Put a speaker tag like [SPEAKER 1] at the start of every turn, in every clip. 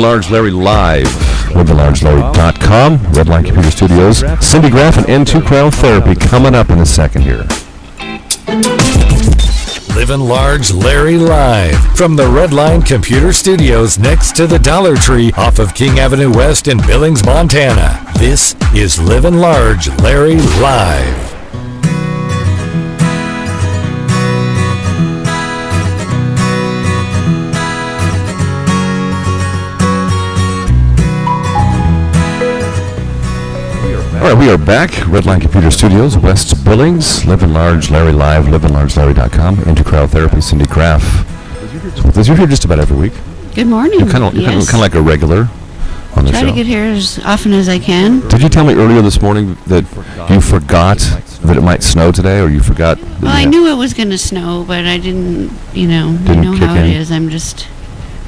[SPEAKER 1] Large Larry Live. LivinLargeLarry.com, Redline Computer Studios. Cindy Graff and N2 Cryotherapy coming up in a second here.
[SPEAKER 2] Livin Large Larry Live from the Redline Computer Studios next to the Dollar Tree off of King Avenue West in Billings, Montana. This is Livin Large Larry Live.
[SPEAKER 1] All right, we are back. Redline Computer Studios, West Billings. Livin Large Larry Live, LivinLargeLarry.com. Into Cryotherapy, Cindy Graff. You're here just about every week.
[SPEAKER 3] Good morning.
[SPEAKER 1] You're kind of like a regular on the show.
[SPEAKER 3] Try to get here as often as I can.
[SPEAKER 1] Did you tell me earlier this morning that you forgot that it might snow today, or you forgot?
[SPEAKER 3] Well, I knew it was going to snow, but I didn't, you know how it is. I'm just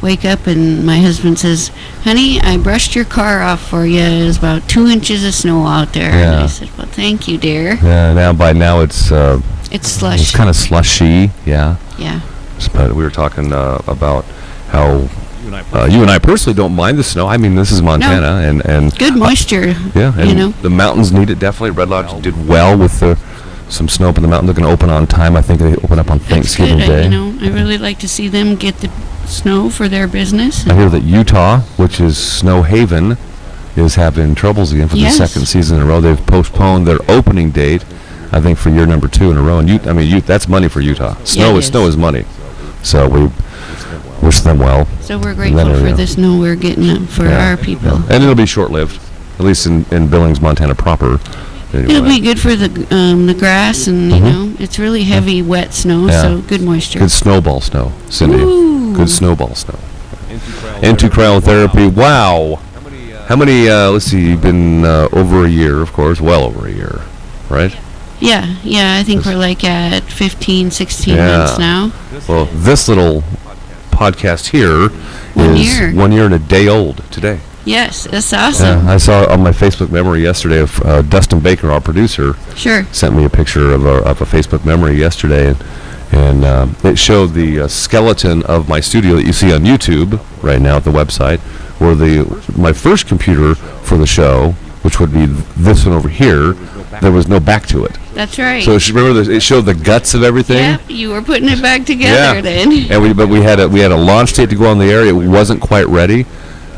[SPEAKER 3] wake up and my husband says, "Honey, I brushed your car off for you. There's about 2 inches of snow out there."
[SPEAKER 1] Yeah.
[SPEAKER 3] And I said, "Well, thank you, dear."
[SPEAKER 1] Yeah. By now it's
[SPEAKER 3] slush.
[SPEAKER 1] It's kind of slushy. Yeah.
[SPEAKER 3] Yeah.
[SPEAKER 1] But we were talking about how you and I personally don't mind the snow. I mean, this is Montana, and
[SPEAKER 3] good moisture.
[SPEAKER 1] Yeah, and the mountains need it definitely. Red Lodge did well with some snow up in the mountain. They're going to open on time. I think they open up on Thanksgiving Day.
[SPEAKER 3] I really like to see them get the snow for their business.
[SPEAKER 1] I hear that Utah, which is Snow Haven, is having troubles again for the second season in a row. They've postponed their opening date, I think, for year number 2 in a row. And that's money for Utah. Snow is money. So we wish them well.
[SPEAKER 3] So we're grateful for the snow we're getting for our people.
[SPEAKER 1] Yeah. And it'll be short-lived, at least in Billings, Montana proper. Anyway.
[SPEAKER 3] It'll be good for the grass, and it's really heavy, wet snow, so good moisture.
[SPEAKER 1] Good snowball snow, Cindy.
[SPEAKER 3] Ooh.
[SPEAKER 1] Good snowball snow. Into Cryotherapy. Wow. How many? Let's see. You've been over a year, of course. Well over a year, right?
[SPEAKER 3] Yeah. I think we're like at 15, 16 months now.
[SPEAKER 1] Well, this little podcast here is 1 year and a day old today.
[SPEAKER 3] Yes, that's awesome.
[SPEAKER 1] Yeah, I saw on my Facebook memory yesterday of Dustin Baker, our producer.
[SPEAKER 3] Sure.
[SPEAKER 1] Sent me a picture of a Facebook memory yesterday, and it showed the skeleton of my studio that you see on YouTube right now at the website, where my first computer for the show, which would be this one over here, there was no back to it.
[SPEAKER 3] That's right.
[SPEAKER 1] So remember, it showed the guts of everything.
[SPEAKER 3] Yep, you were putting it back together then.
[SPEAKER 1] And we had a launch date to go on the air. It wasn't quite ready.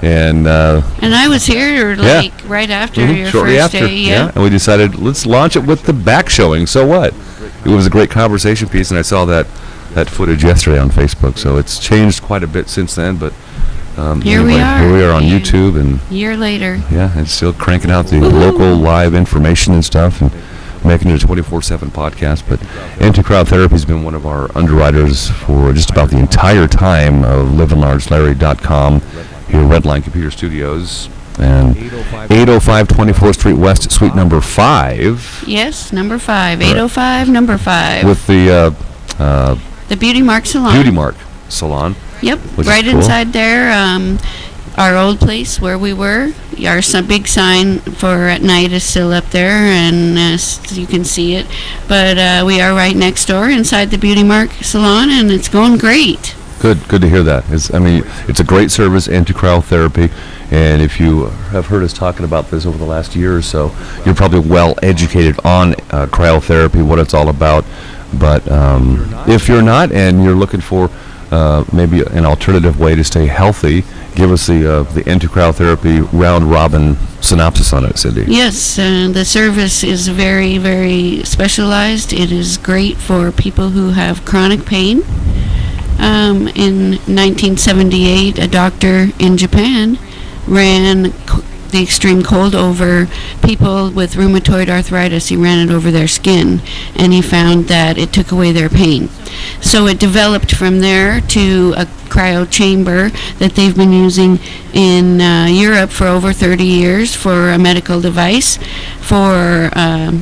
[SPEAKER 1] And
[SPEAKER 3] I was here right after your
[SPEAKER 1] shortly
[SPEAKER 3] first
[SPEAKER 1] after,
[SPEAKER 3] day. Yeah.
[SPEAKER 1] And we decided, let's launch it with the back showing. So what? It was a great conversation piece, and I saw that footage yesterday on Facebook. So it's changed quite a bit since then. But
[SPEAKER 3] here we are
[SPEAKER 1] on YouTube, and
[SPEAKER 3] year later.
[SPEAKER 1] Yeah, and still cranking out the local live information and stuff, and making it a 24/7 podcast. But Into Cryotherapy has been one of our underwriters for just about the entire time of LivinLargeLarry.com. Here at Redline Computer Studios, and 805 24th Street West, suite number 5.
[SPEAKER 3] Yes, number 5, 805, number 5.
[SPEAKER 1] With the
[SPEAKER 3] Beauty Mark Salon.
[SPEAKER 1] Beauty Mark Salon.
[SPEAKER 3] Yep, right inside there. Our old place where we were. Our big sign for at night is still up there, and you can see it. But we are right next door inside the Beauty Mark Salon, and it's going great.
[SPEAKER 1] Good to hear that. It's a great service, Into Cryotherapy, and if you have heard us talking about this over the last year or so, you're probably well educated on cryotherapy, what it's all about. But if you're not, and you're looking for maybe an alternative way to stay healthy, give us the Into Cryotherapy round robin synopsis on it, Cindy.
[SPEAKER 3] Yes, the service is very, very specialized. It is great for people who have chronic pain. In 1978, a doctor in Japan ran the extreme cold over people with rheumatoid arthritis. He ran it over their skin, and he found that it took away their pain. So it developed from there to a cryo chamber that they've been using in Europe for over 30 years for a medical device for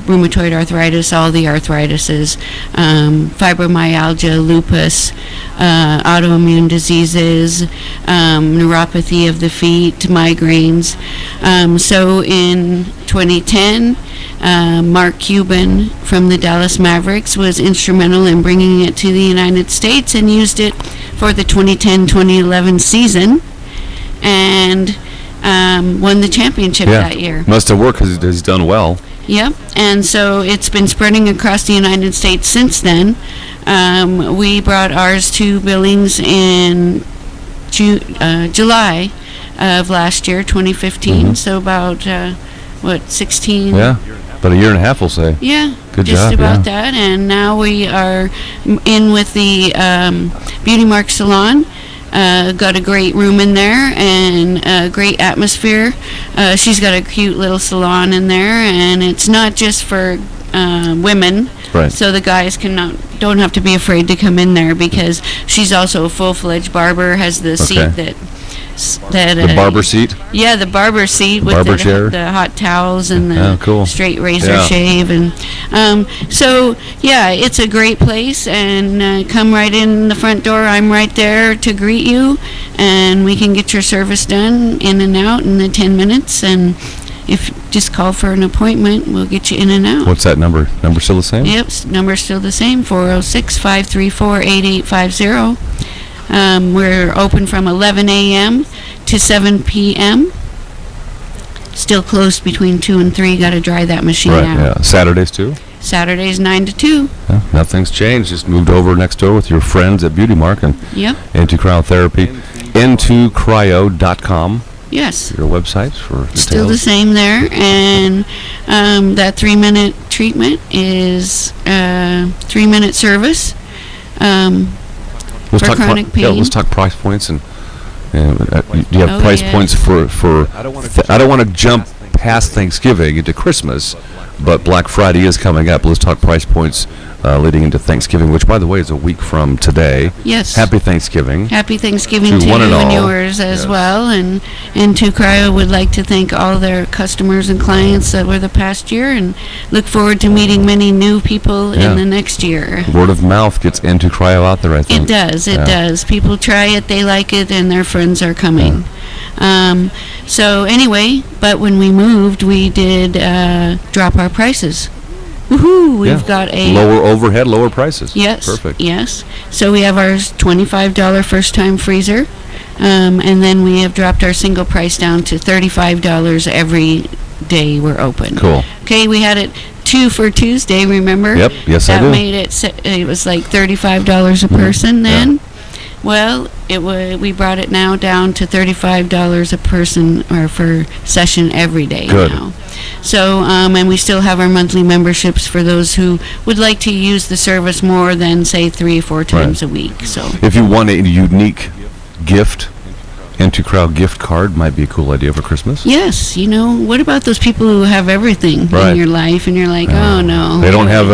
[SPEAKER 3] rheumatoid arthritis, all the arthritises, fibromyalgia, lupus, autoimmune diseases, neuropathy of the feet, migraines. So in 2010, Mark Cuban from the Dallas Mavericks was instrumental in bringing it to the United States and used it for the 2010-2011 season. and won the championship that year.
[SPEAKER 1] Must have worked because he's done well.
[SPEAKER 3] Yep, and so it's been spreading across the United States since then. We brought ours to Billings in July of last year, 2015. So about 16?
[SPEAKER 1] Yeah, about a year and a half, we'll say.
[SPEAKER 3] Yeah,
[SPEAKER 1] Good
[SPEAKER 3] just
[SPEAKER 1] job,
[SPEAKER 3] about that. And now we are in with the Beauty Mark Salon. Got a great room in there and a great atmosphere. She's got a cute little salon in there, and it's not just for women.
[SPEAKER 1] Right.
[SPEAKER 3] So the guys don't have to be afraid to come in there, because she's also a full-fledged barber. Has the seat that
[SPEAKER 1] the barber seat.
[SPEAKER 3] Yeah, the barber seat with
[SPEAKER 1] barber chair.
[SPEAKER 3] The hot towels and the
[SPEAKER 1] cool.
[SPEAKER 3] straight razor shave, and so yeah, it's a great place. And come right in the front door. I'm right there to greet you, and we can get your service done in and out in the 10 minutes. And if just call for an appointment, we'll get you in and out.
[SPEAKER 1] What's that number? Number still the same?
[SPEAKER 3] Yep, number's still the same, 406-534-8850. We're open from 11 a.m. to 7 p.m. Still closed between 2 and 3. Got to dry that machine out.
[SPEAKER 1] Right, yeah. Saturdays too?
[SPEAKER 3] Saturdays 9 to 2.
[SPEAKER 1] Yeah, nothing's changed. Just moved over next door with your friends at Beauty Mark and
[SPEAKER 3] Yep.
[SPEAKER 1] Into Cryotherapy. IntoCryo.com.
[SPEAKER 3] Yes.
[SPEAKER 1] Your website for details.
[SPEAKER 3] Still the same there. And that 3-minute treatment is 3-minute service.
[SPEAKER 1] Let's
[SPEAKER 3] for
[SPEAKER 1] talk
[SPEAKER 3] chronic pain.
[SPEAKER 1] Yeah, let's talk price points and do you have price points for I don't want to jump past Thanksgiving into Christmas, but Black Friday is coming up. Let's talk price points leading into Thanksgiving, which, by the way, is a week from today.
[SPEAKER 3] Yes.
[SPEAKER 1] Happy Thanksgiving.
[SPEAKER 3] Happy Thanksgiving
[SPEAKER 1] To
[SPEAKER 3] to you
[SPEAKER 1] one and all.
[SPEAKER 3] and yours as well. And To Cryo would like to thank all their customers and clients over the past year, and look forward to meeting many new people in the next year.
[SPEAKER 1] Word of mouth gets Into Cryo out there, I think.
[SPEAKER 3] It does. It does. People try it, they like it, and their friends are coming. So anyway, but when we moved, we did drop our prices. Woohoo! We've got a
[SPEAKER 1] lower overhead, lower prices.
[SPEAKER 3] Yes.
[SPEAKER 1] Perfect.
[SPEAKER 3] Yes. So we have our $25 first-time freezer, and then we have dropped our single price down to $35 every day we're open.
[SPEAKER 1] Cool.
[SPEAKER 3] Okay, we had it 2 for Tuesday, remember?
[SPEAKER 1] Yep. Yes, I do.
[SPEAKER 3] That made it was like $35 a person then. Well, we brought it now down to $35 a person or for session every day now. So, and we still have our monthly memberships for those who would like to use the service more than, say, 3 or 4 times a week. So,
[SPEAKER 1] if you want a unique gift, Into Crowd gift card might be a cool idea for Christmas.
[SPEAKER 3] yes, what about those people who have everything in your life, and you're like, oh no,
[SPEAKER 1] They don't have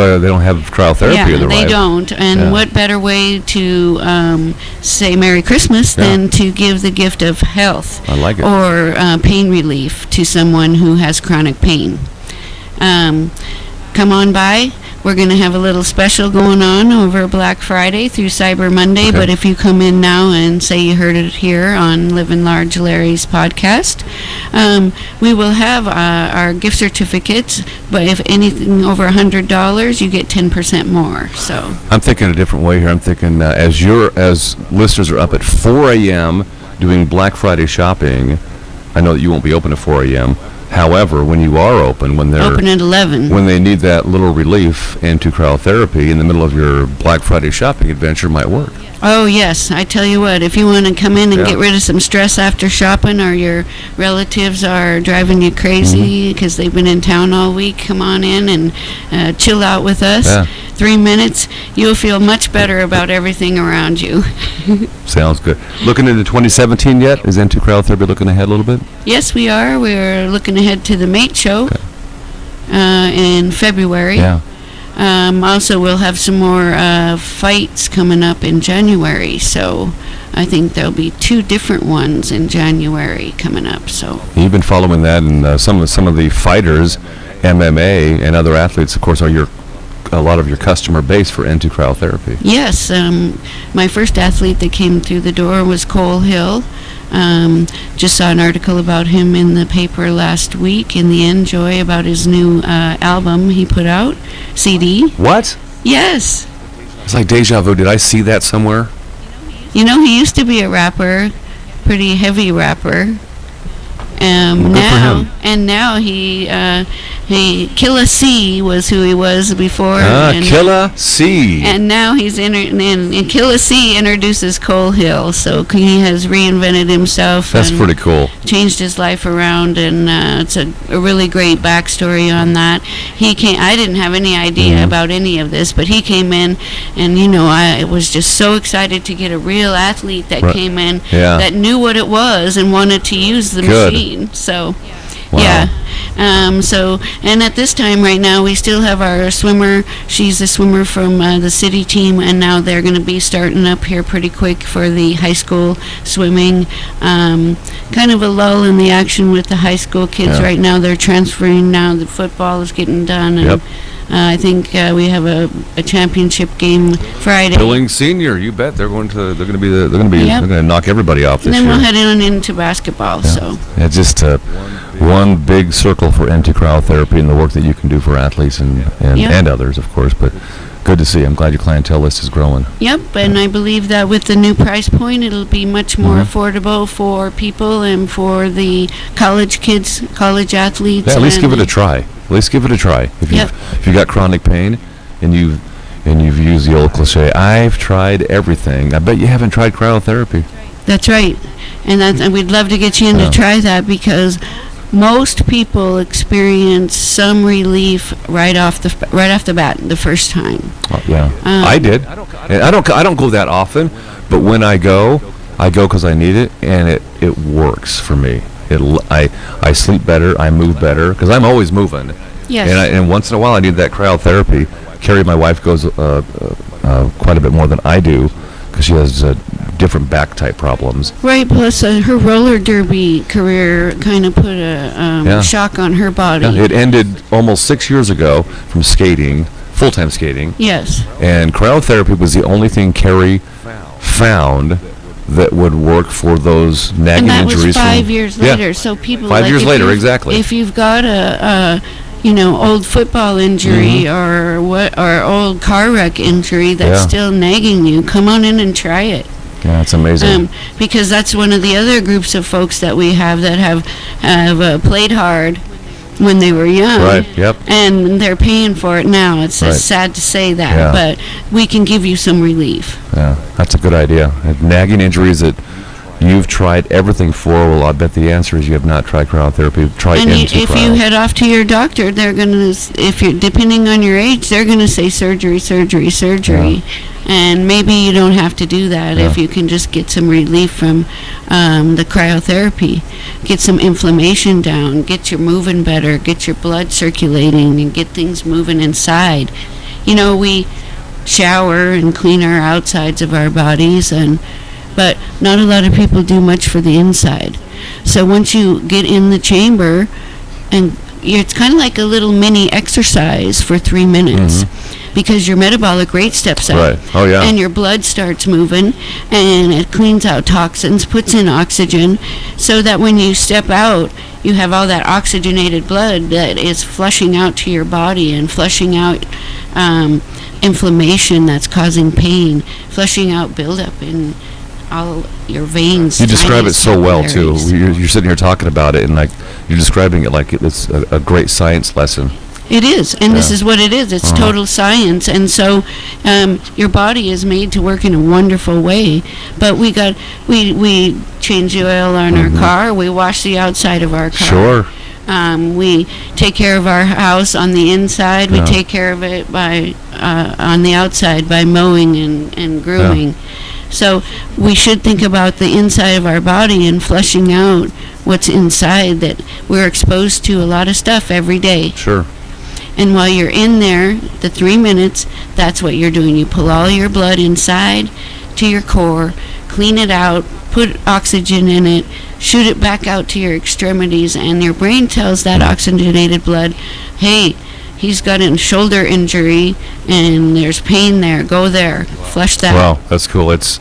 [SPEAKER 1] cryotherapy in their life.
[SPEAKER 3] they don't. And what better way to say Merry Christmas than to give the gift of health
[SPEAKER 1] I like it.
[SPEAKER 3] or pain relief to someone who has chronic pain. Come on by. We're going to have a little special going on over Black Friday through Cyber Monday, but if you come in now and say you heard it here on Livin Large Larry's podcast, we will have our gift certificates, but if anything over $100, you get 10% more. So
[SPEAKER 1] I'm thinking a different way here. I'm thinking as listeners are up at 4 a.m. doing Black Friday shopping, I know that you won't be open at 4 a.m., however, when you are open, when they're
[SPEAKER 3] open at 11,
[SPEAKER 1] when they need that little relief into cryotherapy in the middle of your Black Friday shopping adventure might work.
[SPEAKER 3] Oh, yes. I tell you what, if you want to come in and get rid of some stress after shopping, or your relatives are driving you crazy because they've been in town all week, come on in and chill out with us. 3 minutes, you'll feel much better about everything around you.
[SPEAKER 1] Sounds good. Looking into 2017 yet? Is Into Cryotherapy looking ahead a little bit?
[SPEAKER 3] Yes, we are. We're looking ahead to the Mate Show in February.
[SPEAKER 1] Yeah.
[SPEAKER 3] Also, we'll have some more fights coming up in January, so I think there'll be 2 different ones in January coming up. So
[SPEAKER 1] you've been following that, and some of the fighters, MMA and other athletes, of course, are a lot of your customer base for Into Cryotherapy.
[SPEAKER 3] Yes, my first athlete that came through the door was Cole Hill. Just saw an article about him in the paper last week in the Enjoy about his new album he put out, CD.
[SPEAKER 1] What?
[SPEAKER 3] Yes.
[SPEAKER 1] It's like deja vu. Did I see that somewhere?
[SPEAKER 3] He used to be a rapper, pretty heavy rapper.
[SPEAKER 1] Good for him.
[SPEAKER 3] And now he Killa C was who he was before.
[SPEAKER 1] Killa C.
[SPEAKER 3] And now he's and Killa C introduces Cole Hill, so he has reinvented himself.
[SPEAKER 1] That's
[SPEAKER 3] and
[SPEAKER 1] pretty cool.
[SPEAKER 3] Changed his life around, and it's a really great backstory on that. He came. I didn't have any idea about any of this, but he came in, and I was just so excited to get a real athlete that came in that knew what it was and wanted to use the machine. So,
[SPEAKER 1] wow.
[SPEAKER 3] And at this time right now, we still have our swimmer. She's a swimmer from the city team, and now they're going to be starting up here pretty quick for the high school swimming. Kind of a lull in the action with the high school kids right now. They're transferring now. The football is getting done. And, I think we have a championship game Friday.
[SPEAKER 1] Billings Senior, you bet they're going to knock everybody off this
[SPEAKER 3] year. And then we'll head on into basketball. So
[SPEAKER 1] just one big circle for anti-cryotherapy and the work that you can do for athletes and others, of course. But good to see. I'm glad your clientele list is growing.
[SPEAKER 3] Yep, and I believe that with the new price point, it'll be much more affordable for people and for the college kids, college athletes.
[SPEAKER 1] Yeah, at least give it a try. If you've got chronic pain and you've used the old cliche, I've tried everything. I bet you haven't tried cryotherapy.
[SPEAKER 3] That's right, and we'd love to get you in to try that, because most people experience some relief right off the bat the first time.
[SPEAKER 1] I did. I don't go that often, but when I go because I need it, and it works for me. I sleep better, I move better, because I'm always moving.
[SPEAKER 3] Yes.
[SPEAKER 1] And once in a while I need that cryotherapy. Carrie, my wife, goes quite a bit more than I do, because she has different back type problems.
[SPEAKER 3] Right, plus her roller derby career kind of put a shock on her body.
[SPEAKER 1] Yeah, it ended almost 6 years ago from skating, full-time skating.
[SPEAKER 3] Yes.
[SPEAKER 1] And cryotherapy was the only thing Carrie found that would work for those nagging injuries.
[SPEAKER 3] And that was 5 years later. So people
[SPEAKER 1] 5 years later, exactly.
[SPEAKER 3] If you've got a old football injury or old car wreck injury that's still nagging you, come on in and try it.
[SPEAKER 1] Yeah, it's amazing.
[SPEAKER 3] Because that's one of the other groups of folks that we have that have played hard when they were young.
[SPEAKER 1] Right, yep.
[SPEAKER 3] And they're paying for it now. It's sad to say that, but we can give you some relief.
[SPEAKER 1] Yeah, that's a good idea. Nagging injuries that you've tried everything for, well, I bet the answer is you have not tried cryotherapy. Try
[SPEAKER 3] if you head off to your doctor, they're going to, depending on your age, they're going to say surgery. And maybe you don't have to do that if you can just get some relief from the cryotherapy. Get some inflammation down, get you moving better, get your blood circulating, and get things moving inside. We shower and clean our outsides of our bodies, but not a lot of people do much for the inside. So once you get in the chamber, and it's kind of like a little mini exercise for 3 minutes, because your metabolic rate steps up.
[SPEAKER 1] Right. Oh, yeah.
[SPEAKER 3] And your blood starts moving, and it cleans out toxins, puts in oxygen, so that when you step out, you have all that oxygenated blood that is flushing out to your body and flushing out inflammation that's causing pain, flushing out buildup in all your veins.
[SPEAKER 1] You describe it so well, too. You're sitting here talking about it, and you're describing it like it's a great science lesson.
[SPEAKER 3] It is, and this is what it is. It's total science, and so your body is made to work in a wonderful way. But we change the oil on our car. We wash the outside of our car.
[SPEAKER 1] Sure.
[SPEAKER 3] We take care of our house on the inside. We take care of it by on the outside by mowing and grooming. Yeah. So we should think about the inside of our body and flushing out what's inside, that we're exposed to a lot of stuff every day.
[SPEAKER 1] Sure.
[SPEAKER 3] And while you're in there, the 3 minutes, that's what you're doing. You pull all your blood inside to your core, clean it out, put oxygen in it, shoot it back out to your extremities, and your brain tells that oxygenated blood, hey, he's got a shoulder injury and there's pain there. Go there. Flush that.
[SPEAKER 1] Wow, that's cool. It's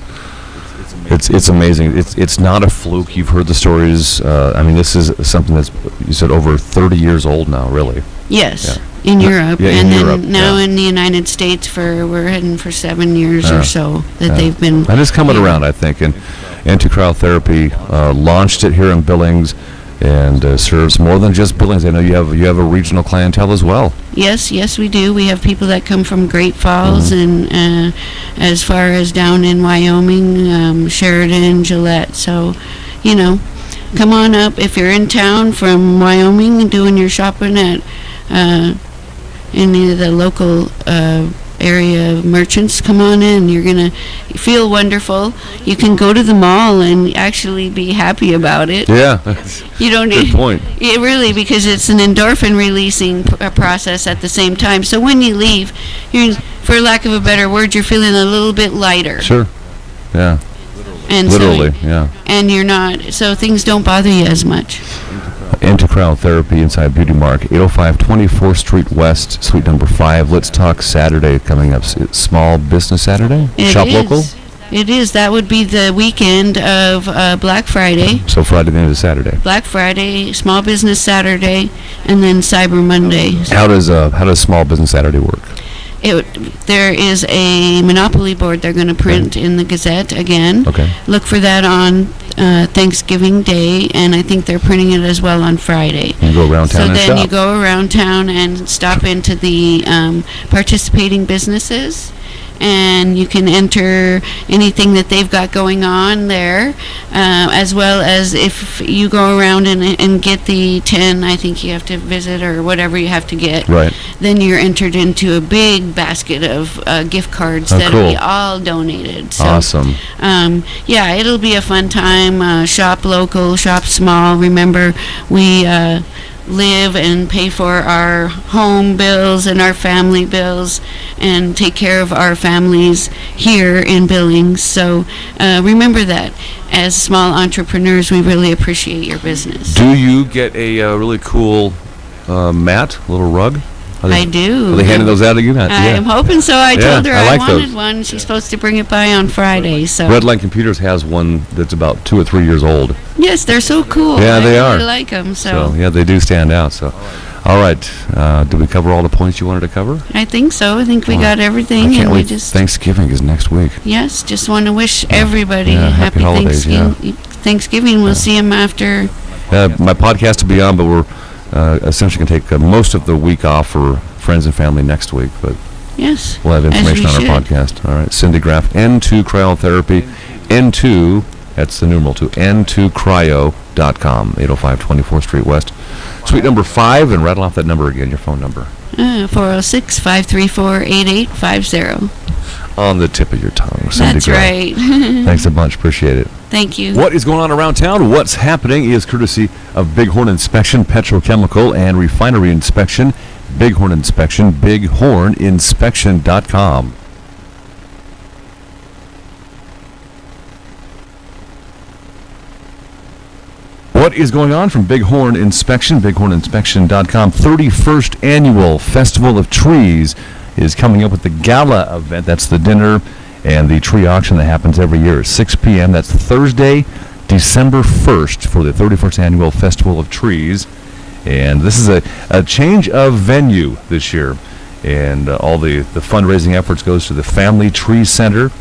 [SPEAKER 1] amazing. It's not a fluke. You've heard the stories. This is something that's, you said, over 30 years old now, really.
[SPEAKER 3] Yes, in Europe.
[SPEAKER 1] Yeah,
[SPEAKER 3] and
[SPEAKER 1] in
[SPEAKER 3] then
[SPEAKER 1] Europe,
[SPEAKER 3] now in the United States we're heading for 7 years or so that they've been.
[SPEAKER 1] And it's coming around, I think. And Anti-cryotherapy launched it here in Billings and serves more than just Billings. I know you have a regional clientele as well.
[SPEAKER 3] Yes, we do. We have people that come from Great Falls and as far as down in Wyoming, Sheridan, Gillette. So, come on up if you're in town from Wyoming and doing your shopping at any of the local area merchants. Come on in. You're going to feel wonderful. You can go to the mall and actually be happy about it.
[SPEAKER 1] Yeah.
[SPEAKER 3] You don't need...
[SPEAKER 1] Good point.
[SPEAKER 3] Yeah, really, because it's an endorphin releasing process at the same time. So when you leave, for lack of a better word, you're feeling a little bit lighter.
[SPEAKER 1] Sure. Yeah.
[SPEAKER 3] And
[SPEAKER 1] literally,
[SPEAKER 3] so,
[SPEAKER 1] yeah.
[SPEAKER 3] And you're not, so things don't bother you as much.
[SPEAKER 1] Anti-cryotherapy inside Beauty Mark, 805 24th Street West, suite number 5. Let's Talk Saturday coming up. Small Business Saturday? Shop local?
[SPEAKER 3] It is. That would be the weekend of Black Friday.
[SPEAKER 1] So Friday the end of Saturday.
[SPEAKER 3] Black Friday, Small Business Saturday, and then Cyber Monday.
[SPEAKER 1] How does Small Business Saturday work?
[SPEAKER 3] There is a Monopoly board they're going to print in the Gazette again.
[SPEAKER 1] Okay.
[SPEAKER 3] Look for that on Thanksgiving Day, and I think they're printing it as well on Friday.
[SPEAKER 1] You go around town and shop.
[SPEAKER 3] So then you go around town and stop into the participating businesses, and you can enter anything that they've got going on there, as well as if you go around and get the 10, I think you have to visit or whatever you have to get.
[SPEAKER 1] Right.
[SPEAKER 3] Then you're entered into a big basket of gift cards that'll be all donated. So,
[SPEAKER 1] awesome.
[SPEAKER 3] Yeah, it'll be a fun time. Shop local, shop small. Remember, we live and pay for our home bills and our family bills and take care of our families here in Billings. So remember that. As small entrepreneurs, we really appreciate your business.
[SPEAKER 1] Do you get a really cool mat, little rug?
[SPEAKER 3] I do.
[SPEAKER 1] Are they handing those out again?
[SPEAKER 3] I'm hoping so. I told her
[SPEAKER 1] I
[SPEAKER 3] I
[SPEAKER 1] like
[SPEAKER 3] wanted
[SPEAKER 1] those.
[SPEAKER 3] one. She's supposed to bring it by on Friday. So
[SPEAKER 1] Redline Computers has one that's about 2 or 3 years old.
[SPEAKER 3] yes, they're so cool.
[SPEAKER 1] Yeah, they
[SPEAKER 3] I
[SPEAKER 1] are.
[SPEAKER 3] really like them.
[SPEAKER 1] So yeah, they do stand out. So, all right. Did we cover all the points you wanted to cover?
[SPEAKER 3] I think so. I think we got everything.
[SPEAKER 1] I can't
[SPEAKER 3] and
[SPEAKER 1] wait.
[SPEAKER 3] we just
[SPEAKER 1] Thanksgiving is next week.
[SPEAKER 3] Yes, just want to wish everybody
[SPEAKER 1] happy holidays,
[SPEAKER 3] Thanksgiving. We'll see them after.
[SPEAKER 1] My podcast will be on, but we're essentially going to take most of the week off for friends and family next week. But
[SPEAKER 3] yes,
[SPEAKER 1] we'll have information
[SPEAKER 3] as
[SPEAKER 1] on
[SPEAKER 3] we
[SPEAKER 1] our
[SPEAKER 3] should.
[SPEAKER 1] podcast. All right, Cindy Graff, N2 Cryotherapy, N2. That's the numeral to N2Cryo.com, 805 24th Street West, suite number 5, and rattle off that number again. Your phone number.
[SPEAKER 3] 406-534-8850.
[SPEAKER 1] On the tip of your tongue, Cindy
[SPEAKER 3] That's
[SPEAKER 1] Graff.
[SPEAKER 3] right.
[SPEAKER 1] Thanks a bunch. Appreciate it.
[SPEAKER 3] Thank you.
[SPEAKER 1] What is going on around town? What's happening is courtesy of Bighorn Inspection, Petrochemical, and Refinery Inspection. Bighorn Inspection, bighorninspection.com. What is going on from Bighorn Inspection, bighorninspection.com? 31st Annual Festival of Trees is coming up with the gala event. That's the dinner and the tree auction that happens every year at 6 p.m. That's Thursday, December 1st for the 31st Annual Festival of Trees. And this is a change of venue this year. And all the fundraising efforts goes to the Family Tree Center.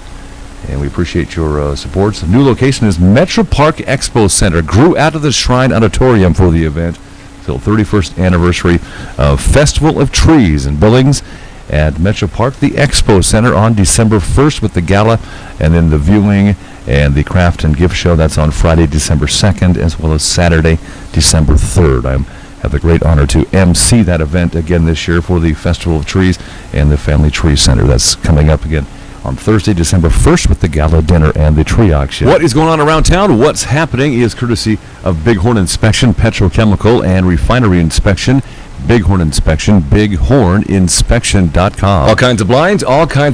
[SPEAKER 1] And we appreciate your support. The new location is Metro Park Expo Center. Grew out of the Shrine Auditorium for the event. So 31st anniversary of Festival of Trees in Billings at Metro Park, the Expo Center on December 1st with the gala and then the viewing and the craft and gift show. That's on Friday, December 2nd, as well as Saturday, December 3rd. I have the great honor to MC that event again this year for the Festival of Trees and the Family Tree Center. That's coming up again on Thursday, December 1st with the gala dinner and the tree auction. What is going on around town? What's happening is courtesy of Bighorn Inspection, Petrochemical, and Refinery Inspection. Bighorn Inspection, bighorninspection.com. All kinds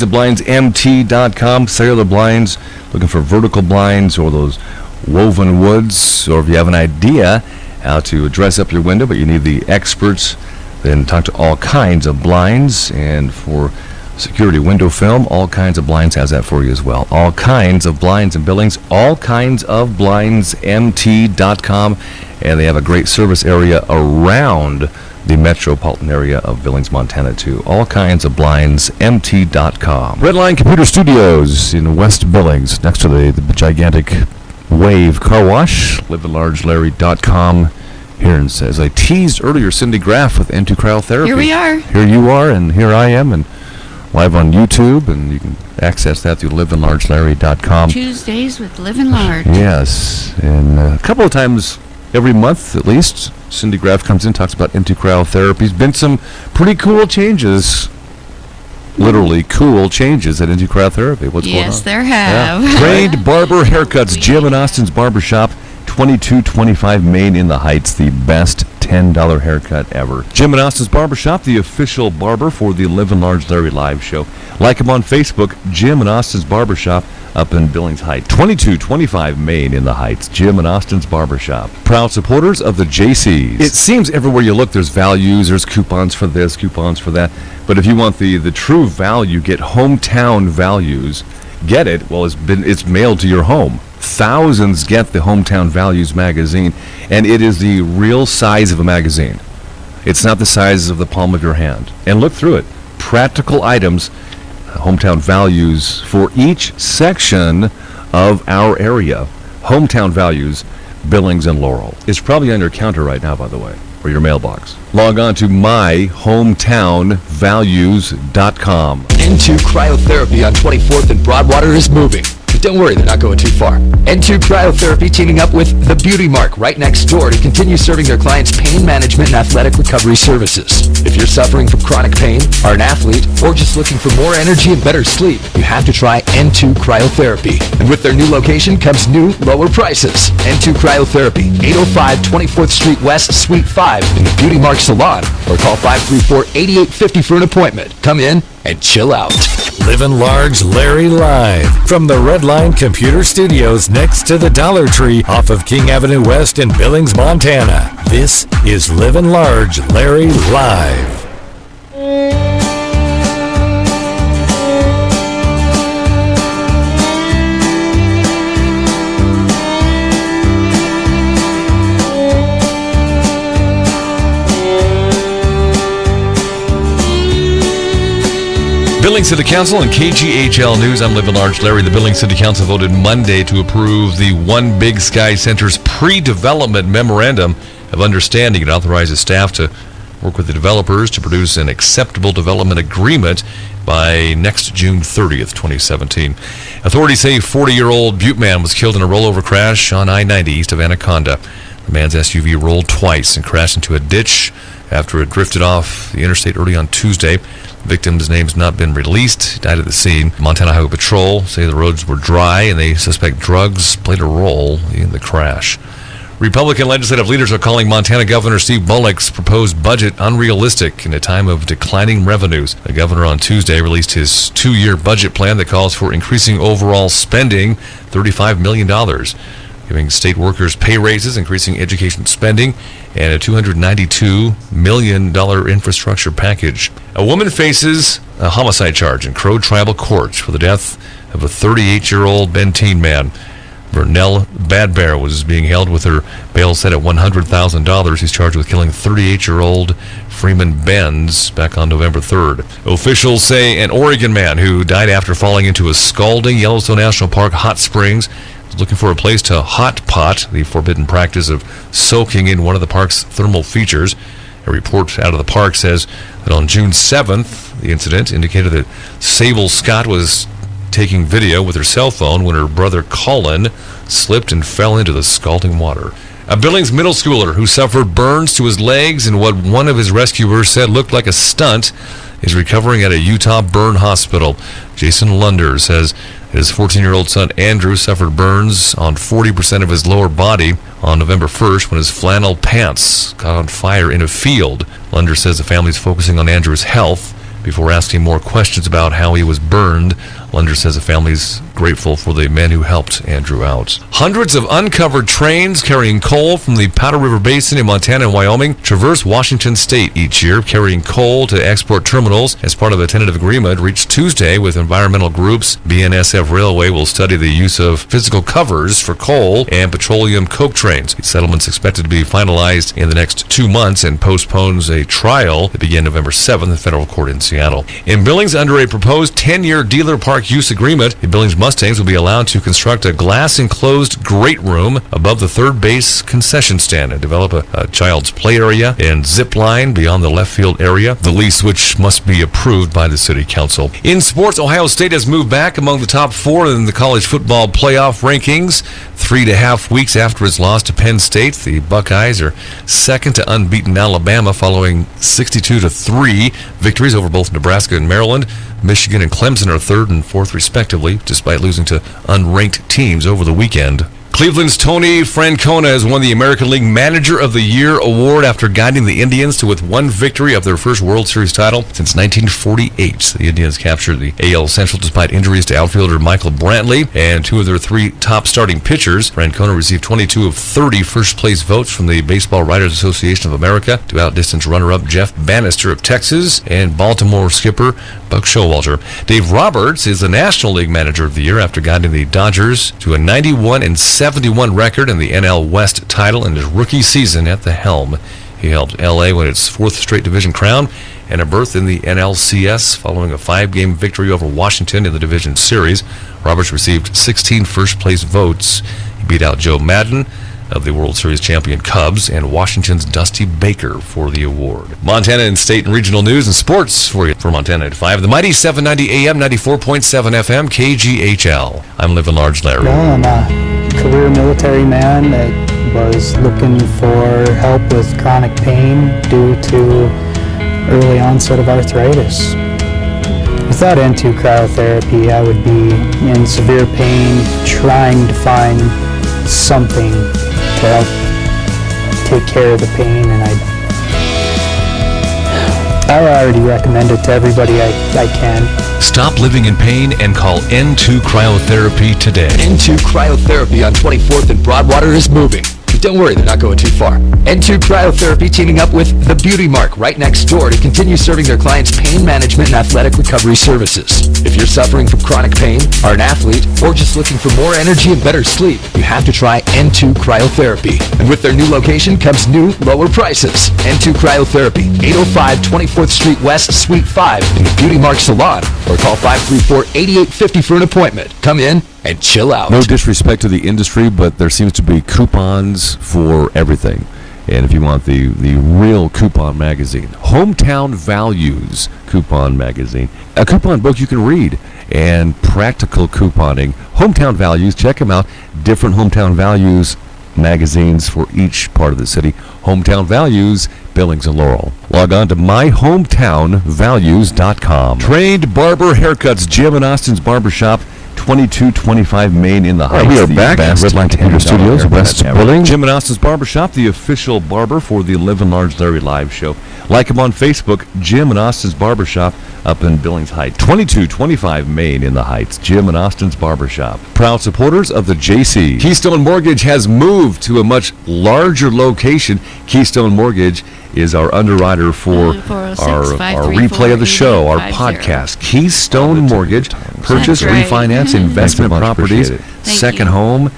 [SPEAKER 1] of blinds, mt.com. Cellular blinds, looking for vertical blinds or those woven woods, or if you have an idea how to dress up your window, but you need the experts, then talk to All Kinds of Blinds. And for security window film, All Kinds of Blinds has that for you as well. All Kinds of Blinds in Billings, all kinds of blinds, mt.com. And they have a great service area around the metropolitan area of Billings, Montana, too. All kinds of blinds, mt.com. Redline Computer Studios in West Billings, next to the gigantic Wave Car Wash, livinlargelarry.com. Here, and as I teased earlier, Cindy Graff with N2 Cryotherapy.
[SPEAKER 3] Here we are.
[SPEAKER 1] Here you are, and here I am, and live on YouTube, and you can access that through livinlargelarry.com.
[SPEAKER 3] Tuesdays with Livin Large.
[SPEAKER 1] Yes, and a couple of times every month at least, Cindy Graff comes in, talks about N2 Cryotherapy. There's been some pretty cool changes, literally cool changes at N2 Cryotherapy. What's going on?
[SPEAKER 3] Yes, there have.
[SPEAKER 1] Yeah. Trained barber haircuts, Jim and Austin's Barbershop, 2225 Main in the Heights, the best $10 haircut ever. Jim and Austin's Barbershop, the official barber for the Livin Large Larry live show. Like him on Facebook, Jim and Austin's Barbershop up in Billings Heights. 2225 Main in the Heights, Jim and Austin's Barbershop. Proud supporters of the JCs. It seems everywhere you look there's values, there's coupons for this, coupons for that. But if you want the true value, get hometown values. Get it? Well, it's mailed to your home. Thousands get the Hometown Values magazine, and it is the real size of a magazine. It's not the size of the palm of your hand. And look through it. Practical items, Hometown Values for each section of our area. Hometown Values, Billings and Laurel. It's probably on your counter right now, by the way, or your mailbox. Log on to myhometownvalues.com.
[SPEAKER 4] N2 Cryotherapy on 24th and Broadwater is moving. But don't worry, they're not going too far. N2 Cryotherapy teaming up with The Beauty Mark right next door to continue serving their clients pain management and athletic recovery services. If you're suffering from chronic pain, are an athlete, or just looking for more energy and better sleep, you have to try N2 Cryotherapy. And with their new location comes new, lower prices. N2 Cryotherapy, 805 24th Street West, Suite 5 in the Beauty Mark Salon, or call 534-8850 for an appointment. Come in and chill out.
[SPEAKER 2] Livin Large Larry live from the Redline Computer Studios next to the Dollar Tree off of King Avenue West in Billings, Montana. This is Livin Large Larry live.
[SPEAKER 5] Billings City Council and KGHL News. I'm Livin Large Larry. The Billings City Council voted Monday to approve the One Big Sky Center's pre-development memorandum of understanding. It authorizes staff to work with the developers to produce an acceptable development agreement by next June 30th, 2017. Authorities say a 40-year-old Butte man was killed in a rollover crash on I-90 east of Anaconda. The man's SUV rolled twice and crashed into a ditch after it drifted off the interstate early on Tuesday. The victim's name has not been released. He died at the scene. Montana Highway Patrol say the roads were dry and they suspect drugs played a role in the crash. Republican legislative leaders are calling Montana Governor Steve Bullock's proposed budget unrealistic in a time of declining revenues. The governor on Tuesday released his two-year budget plan that calls for increasing overall spending $35 million. Giving state workers pay raises, increasing education spending, and a $292 million infrastructure package. A woman faces a homicide charge in Crow Tribal Court for the death of a 38-year-old Benteen man. Vernell Badbear was being held with her bail set at $100,000. He's charged with killing 38-year-old Freeman Benz back on November 3rd. Officials say an Oregon man who died after falling into a scalding Yellowstone National Park hot springs is looking for a place to hot pot, the forbidden practice of soaking in one of the park's thermal features. A report out of the park says that on June 7th, the incident indicated that Sable Scott was taking video with her cell phone when her brother Colin slipped and fell into the scalding water. A Billings middle schooler who suffered burns to his legs in what one of his rescuers said looked like a stunt is recovering at a Utah burn hospital. Jason Lunder says his 14-year-old son Andrew suffered burns on 40% of his lower body on November 1st when his flannel pants caught on fire in a field. Lunder says the family is focusing on Andrew's health before asking more questions about how he was burned. Lunder says the family's grateful for the men who helped Andrew out. Hundreds of uncovered trains carrying coal from the Powder River Basin in Montana and Wyoming traverse Washington state each year, carrying coal to export terminals as part of a tentative agreement reached Tuesday with environmental groups. BNSF Railway will study the use of physical covers for coal and petroleum coke trains. The settlement's expected to be finalized in the next 2 months and postpones a trial that began November 7th in federal court in Seattle. In Billings, under a proposed 10-year dealer park Park use agreement, the Billings Mustangs will be allowed to construct a glass-enclosed great room above the third base concession stand and develop a child's play area and zip line beyond the left field area, the lease which must be approved by the City Council. In sports, Ohio State has moved back among the top 4 in the college football playoff rankings. 3.5 weeks after its loss to Penn State, the Buckeyes are second to unbeaten Alabama following 62-3 victories over both Nebraska and Maryland. Michigan and Clemson are third and fourth respectively, despite losing to unranked teams over the weekend. Cleveland's Tony Francona has won the American League Manager of the Year award after guiding the Indians to with one victory of their first World Series title since 1948. The Indians captured the AL Central despite injuries to outfielder Michael Brantley and 2 of their 3 top starting pitchers. Francona received 22 of 30 first-place votes from the Baseball Writers Association of America to outdistance runner-up Jeff Bannister of Texas and Baltimore skipper Buck Showalter. Dave Roberts is the National League Manager of the Year after guiding the Dodgers to a 91-71 record in the NL West title in his rookie season at the helm. He helped LA win its 4th straight division crown and a berth in the NLCS following a 5-game victory over Washington in the division series. Roberts received 16 first-place votes. He beat out Joe Madden of the World Series champion Cubs and Washington's Dusty Baker for the award. Montana and state and regional news and sports for you for Montana at 5. The mighty 790 AM, 94.7 FM, KGHL. I'm Livin Large Larry.
[SPEAKER 6] Well, I'm a career military man that was looking for help with chronic pain due to early onset of arthritis. Without N2 cryotherapy, I would be in severe pain trying to find something to help take care of the pain, and I already recommend it to everybody I can.
[SPEAKER 2] Stop living in pain and call N2 Cryotherapy today.
[SPEAKER 4] N2 Cryotherapy on 24th and Broadwater is moving. But don't worry, they're not going too far. N2 Cryotherapy teaming up with the Beauty Mark right next door to continue serving their clients pain management and athletic recovery services. If you're suffering from chronic pain, are an athlete, or just looking for more energy and better sleep, you have to try N2 Cryotherapy. And with their new location comes new, lower prices. N2 Cryotherapy, 805 24th Street West, Suite 5 in the Beauty Mark Salon, or call 534-8850 for an appointment. Come in and chill out.
[SPEAKER 1] No disrespect to the industry, but there seems to be coupons for everything. And if you want the real coupon magazine, Hometown Values coupon magazine, a coupon book you can read, and practical couponing. Hometown Values, check them out. Different Hometown Values magazines for each part of the city. Hometown Values, Billings and Laurel. Log on to myhometownvalues.com. Trained barber haircuts, Jim and Austin's Barbershop, 2225 Main in the Heights. We are back at Red Line Computer Studios, West Billings. Jim and Austin's Barbershop, the official barber for the Livin Large Larry live show. Like him on Facebook, Jim and Austin's Barbershop up in Billings Heights. 2225 Main in the Heights, Jim and Austin's Barbershop. Proud supporters of the JC. Keystone Mortgage has moved to a much larger location. Keystone Mortgage is our underwriter for our replay of the show, our podcast. Keystone Mortgage, purchase, refinance, investment properties, second home,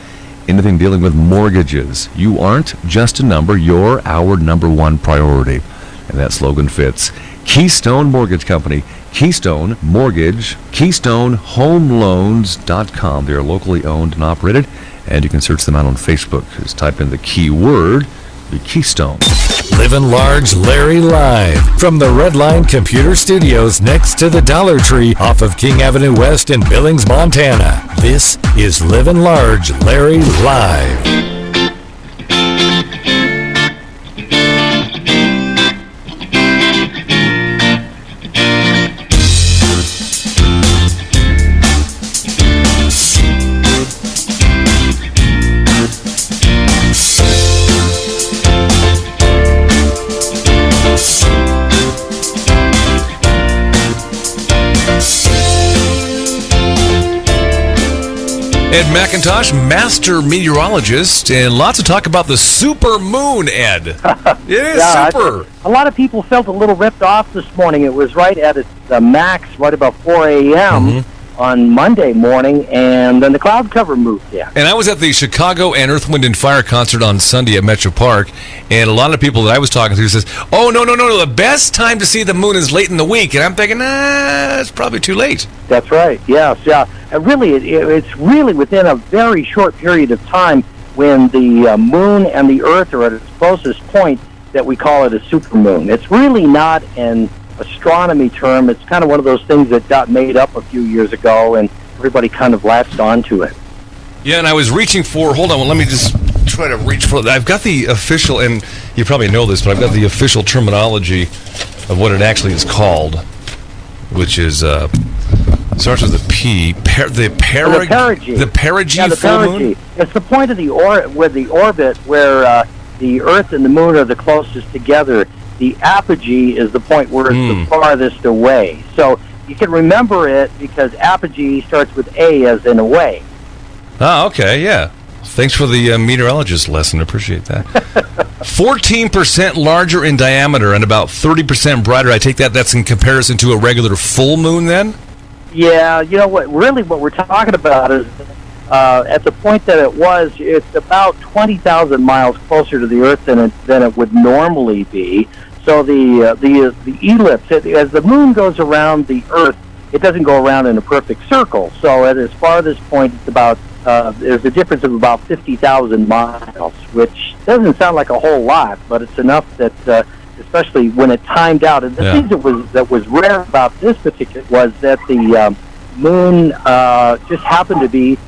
[SPEAKER 1] anything dealing with mortgages. You aren't just a number, you're our number one priority. And that slogan fits. Keystone Mortgage Company, Keystone Mortgage, KeystoneHomeLoans.com. They are locally owned and operated, and you can search them out on Facebook. Just type in the keyword, the Keystone.
[SPEAKER 2] Livin Large Larry live from the Red Line Computer Studios next to the Dollar Tree off of King Avenue West in Billings, Montana. This is Livin Large Larry live.
[SPEAKER 5] Ed McIntosh, master meteorologist, and lots of talk about the super moon, Ed. It is super.
[SPEAKER 7] A lot of people felt a little ripped off this morning. It was right at its max, right about 4 a.m. on Monday morning, and then the cloud cover moved in.
[SPEAKER 5] And I was at the Chicago and Earth, Wind, and Fire concert on Sunday at Metro Park, and a lot of people that I was talking to says, oh, no, the best time to see the moon is late in the week. And I'm thinking, it's probably too late.
[SPEAKER 7] That's right, yes. Yeah. Really, it's really within a very short period of time when the moon and the Earth are at its closest point that we call it a supermoon. It's really not an astronomy term. It's kind of one of those things that got made up a few years ago, and everybody kind of latched onto it.
[SPEAKER 5] Yeah, and I was reaching for, hold on, let me just try to reach for, I've got the official, and you probably know this, but I've got the official terminology of what it actually is called, which is, starts with a P, the perigee. The perigee full moon?
[SPEAKER 7] It's the point of the orbit where the Earth and the moon are the closest together. The apogee is the point where it's the farthest away. So you can remember it because apogee starts with A as in away.
[SPEAKER 5] Oh, okay, yeah. Thanks for the meteorologist lesson. Appreciate that. 14% larger in diameter and about 30% brighter. I take that's in comparison to a regular full moon then?
[SPEAKER 7] Yeah, you know what we're talking about is at the point that it's about 20,000 miles closer to the Earth than it would normally be. So the ellipse, as the moon goes around the Earth, it doesn't go around in a perfect circle. So at its farthest point, it's about there's a difference of about 50,000 miles, which doesn't sound like a whole lot, but it's enough that, especially when it timed out. And the thing that was rare about this particular was that the moon just happened to be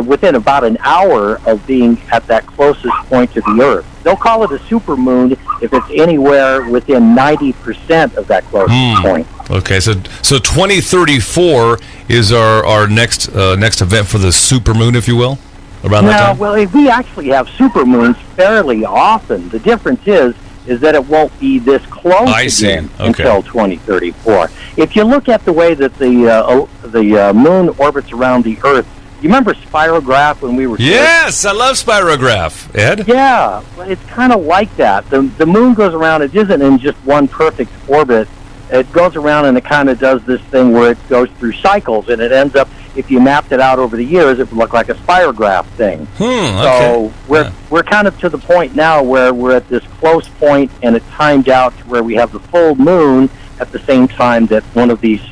[SPEAKER 7] within about an hour of being at that closest point to the Earth. They'll call it a supermoon if it's anywhere within 90% of that closest point.
[SPEAKER 5] Okay, so 2034 is our next event for the supermoon, if you will, around that time?
[SPEAKER 7] Well, we actually have supermoons fairly often. The difference is that it won't be this close again until 2034. If you look at the way that the moon orbits around the Earth, you remember spirograph when we were kids?
[SPEAKER 5] Yes, I love spirograph, Ed.
[SPEAKER 7] Yeah, it's kind of like that. The moon goes around, it isn't in just one perfect orbit. It goes around and it kind of does this thing where it goes through cycles, and it ends up, if you mapped it out over the years, it would look like a spirograph thing. So we're kind of to the point now where we're at this close point, and it's timed out to where we have the full moon at the same time that one of these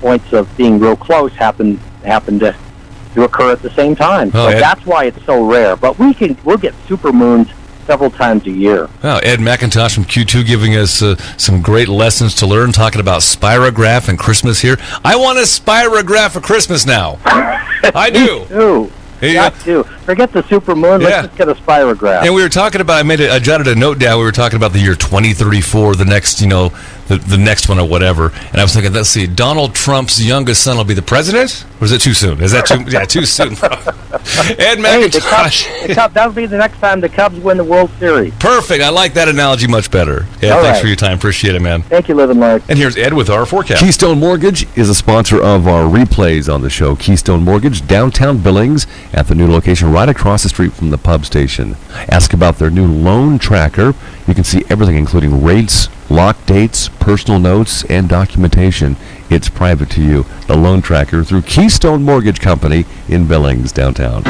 [SPEAKER 7] points of being real close happened to occur at the same time. So that's why it's so rare. But we'll get supermoons several times a year.
[SPEAKER 5] Wow, Ed McIntosh from Q2 giving us some great lessons to learn, talking about spirograph and Christmas here. I want a spirograph for Christmas now. I do.
[SPEAKER 7] Me too. Forget the supermoon. Let's just get a spirograph.
[SPEAKER 5] And we were talking about, I jotted a note down. We were talking about the year 2034, the next, the next one or whatever. And I was thinking, let's see, Donald Trump's youngest son will be the president? Or is it too soon? Is that too soon? Ed McIntosh.
[SPEAKER 7] That'll be the next time the Cubs win the World Series.
[SPEAKER 5] Perfect. I like that analogy much better. Yeah, thanks for your time. Appreciate it, man.
[SPEAKER 7] Thank you, Livin Large.
[SPEAKER 5] And here's Ed with our forecast.
[SPEAKER 1] Keystone Mortgage is a sponsor of our replays on the show. Keystone Mortgage, downtown Billings, at the new location right across the street from the pub station. Ask about their new loan tracker. You can see everything, including rates, lock dates, personal notes, and documentation. It's private to you. The loan tracker through Keystone Mortgage Company in Billings, downtown.